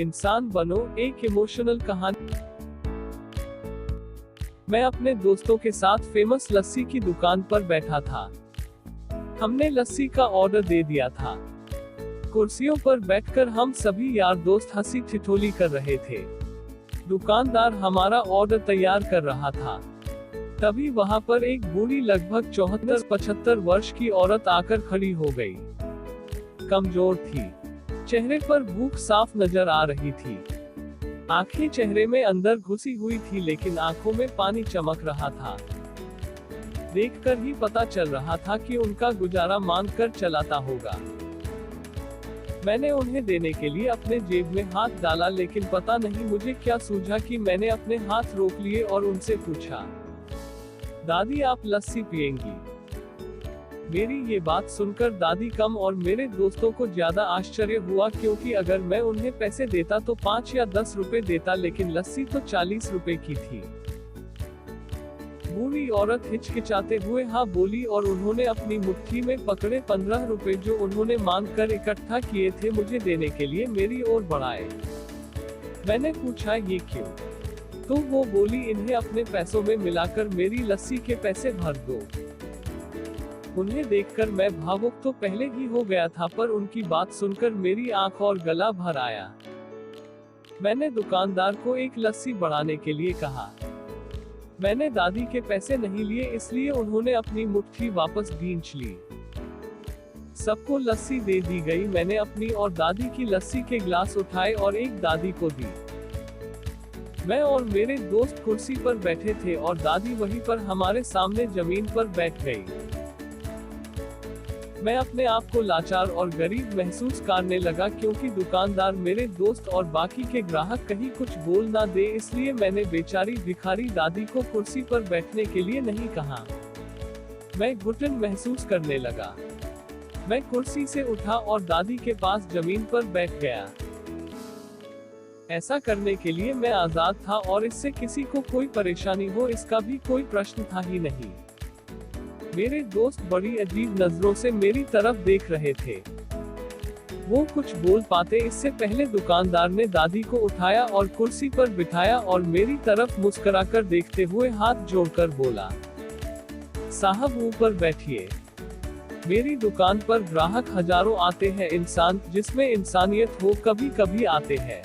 इंसान बनो, एक इमोशनल कहानी। मैं अपने दोस्तों के साथ फेमस लस्सी की दुकान पर बैठा था। हमने लस्सी का ऑर्डर दे दिया था। कुर्सियों पर बैठकर हम सभी यार दोस्त हंसी ठिठोली कर रहे थे। दुकानदार हमारा ऑर्डर तैयार कर रहा था। तभी वहां पर एक बूढ़ी लगभग 74-75 वर्ष की औरत आकर खड़ी हो गई। कमजोर थी, चेहरे पर भूख साफ नजर आ रही थी। आंखें चेहरे में अंदर घुसी हुई थी, लेकिन आंखों में पानी चमक रहा था। देखकर ही पता चल रहा था कि उनका गुजारा मांग कर चलाता होगा। मैंने उन्हें देने के लिए अपने जेब में हाथ डाला, लेकिन पता नहीं मुझे क्या सूझा कि मैंने अपने हाथ रोक लिए और उनसे पूछा, दादी आप लस्सी पिएंगी? मेरी ये बात सुनकर दादी कम और मेरे दोस्तों को ज्यादा आश्चर्य हुआ, क्योंकि अगर मैं उन्हें पैसे देता तो 5 या 10 रुपए देता, लेकिन लस्सी तो 40 रुपए की थी। बूढ़ी औरत हिचकिचाते हुए हाँ बोली और उन्होंने अपनी मुट्ठी में पकड़े 15 रुपए जो उन्होंने मांग कर इकट्ठा किए थे मुझे देने के लिए मेरी ओर बढ़ाए। मैंने पूछा ये क्यों? तो वो बोली इन्हें अपने पैसों में मिलाकर मेरी लस्सी के पैसे भर दो। उन्हें देखकर मैं भावुक तो पहले ही हो गया था, पर उनकी बात सुनकर मेरी आंख और गला भर आया। मैंने दुकानदार को एक लस्सी बढ़ाने के लिए कहा। मैंने दादी के पैसे नहीं लिए, इसलिए उन्होंने अपनी मुट्ठी वापस खींच ली। सबको लस्सी दे दी गई। मैंने अपनी और दादी की लस्सी के गिलास उठाए और एक दादी को दी। मैं और मेरे दोस्त कुर्सी पर बैठे थे और दादी वहीं पर हमारे सामने जमीन पर बैठ गई। मैं अपने आप को लाचार और गरीब महसूस करने लगा, क्योंकि दुकानदार मेरे दोस्त और बाकी के ग्राहक कहीं कुछ बोल ना दे, इसलिए मैंने बेचारी भिखारी दादी को कुर्सी पर बैठने के लिए नहीं कहा। मैं घुटन महसूस करने लगा। मैं कुर्सी से उठा और दादी के पास जमीन पर बैठ गया। ऐसा करने के लिए मैं आजाद था और इससे किसी को कोई परेशानी हो इसका भी कोई प्रश्न था ही नहीं। मेरे दोस्त बड़ी अजीब नजरों से मेरी तरफ देख रहे थे। वो कुछ बोल पाते इससे पहले दुकानदार ने दादी को उठाया और कुर्सी पर बिठाया और मेरी तरफ मुस्कुराकर देखते हुए हाथ जोड़कर बोला, साहब ऊपर बैठिए। मेरी दुकान पर ग्राहक हजारों आते हैं, इंसान जिसमें इंसानियत हो कभी कभी आते हैं।